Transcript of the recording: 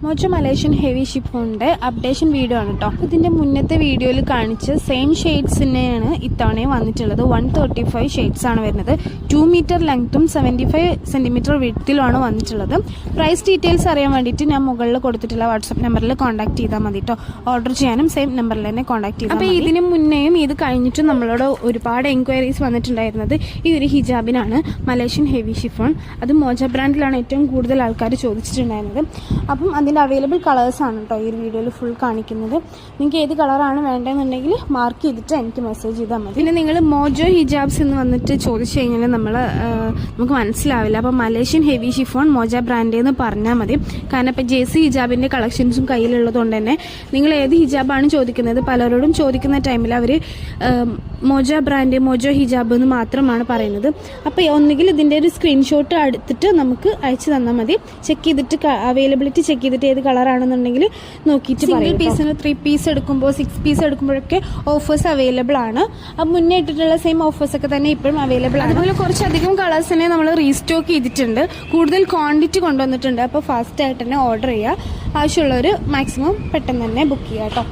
Mojo Malaysian heavy ഷിഫോണിന്റെ updation video ആണ് കേട്ടോ. ഇതിന്റെ മുന്നത്തെ വീഡിയോയിൽ കാണിച്ച സെയിം ഷെയ്ഡ്സ് തന്നെയാണ് ഇത്തവണയും വന്നിട്ടുള്ളത്. 135 ഷെയ്ഡ്സ് ആണ് വരുന്നത്. 2 മീറ്റർ ലെങ്ത്തും 75 സെന്റിമീറ്റർ വിഡ്ത്തിലുമാണ് വന്നിട്ടുള്ളത്. പ്രൈസ് ഡീറ്റെയിൽസ് അറിയാൻ വേണ്ടിയിട്ട് ഞാൻ മുകളിൽ കൊടുത്തിട്ടുള്ള വാട്സ്ആപ്പ് നമ്പറിൽ കോൺടാക്ട് ചെയ്താൽ മതി കേട്ടോ. ഓർഡർ ചെയ്യാനും സെയിം നമ്പറിൽ തന്നെ കോൺടാക്ട് ചെയ്താൽ. അപ്പോൾ ഇതിന് മുന്നേയും ഇത് കഴിഞ്ഞിട്ട് നമ്മളോട് ഒരുപാട് എൻക്വയറീസ് വന്നിട്ടുണ്ടായിരുന്നത് ഈ ഒരു ഹിജാബിനാണ്, മലേഷ്യൻ ഹെവി ഷിഫോൺ. അത് മോജോ ബ്രാൻഡിലാണ് ഏറ്റവും കൂടുതൽ ആൾക്കാർ ചോദിച്ചിട്ടുണ്ടായിരുന്നത്. അപ്പം അതിൻ്റെ അവൈലബിൾ കളേഴ്സാണ് കേട്ടോ ഈ ഒരു വീഡിയോയിൽ ഫുൾ കാണിക്കുന്നത്. നിങ്ങൾക്ക് ഏത് കളറാണ് വേണ്ടതെന്നുണ്ടെങ്കിൽ മാർക്ക് ചെയ്തിട്ട് എനിക്ക് മെസ്സേജ് ചെയ്താൽ മതി. പിന്നെ നിങ്ങൾ മോജോ ഹിജാബ്സ് എന്ന് വന്നിട്ട് ചോദിച്ചു കഴിഞ്ഞാൽ നമുക്ക് മനസ്സിലാവില്ല. അപ്പോൾ Malaysian heavy chiffon mojo brand എന്ന് പറഞ്ഞാൽ മതി. കാരണം ഇപ്പോൾ ജേസി ഹിജാബിൻ്റെ കളക്ഷൻസും കയ്യിലുള്ളത് കൊണ്ട് തന്നെ നിങ്ങൾ ഏത് ഹിജാബാണ് ചോദിക്കുന്നത്, പലരോടും ചോദിക്കുന്ന ടൈമിൽ അവർ മോജോ ബ്രാൻഡ്, മോജോ ഹിജാബ് എന്ന് മാത്രമാണ് പറയുന്നത്. അപ്പോൾ ഒന്നുകിൽ ഇതിൻ്റെ ഒരു സ്ക്രീൻഷോട്ട് എടുത്തിട്ട് നമുക്ക് അയച്ചു തന്നാൽ മതി. ചെക്ക് ചെയ്തിട്ട് അവൈലബിലിറ്റി ചെക്ക് ചെയ്തിട്ട് ഏത് കളറാണെന്നുണ്ടെങ്കിൽ നോക്കിയിട്ട് സിംഗിൾ പീസിന് 3 പീസ് എടുക്കുമ്പോൾ 6 പീസ് എടുക്കുമ്പോഴൊക്കെ ഓഫേഴ്സ് അവൈലബിൾ ആണ്. അപ്പം മുന്നേ ഇട്ടിട്ടുള്ള സെയിം ഓഫേഴ്സ് ഒക്കെ തന്നെ ഇപ്പോഴും അവൈലബിൾ ആണ്. അതുപോലെ കുറച്ചധികം കളേഴ്സ് തന്നെ നമ്മൾ റീസ്റ്റോക്ക് ചെയ്തിട്ടുണ്ട്. കൂടുതൽ ക്വാണ്ടിറ്റി കൊണ്ടുവന്നിട്ടുണ്ട്. അപ്പോൾ ഫാസ്റ്റ് ആയിട്ട് തന്നെ ഓർഡർ ചെയ്യുക. ആവശ്യമുള്ളവർ മാക്സിമം പെട്ടെന്ന് തന്നെ ബുക്ക് ചെയ്യുക കേട്ടോ.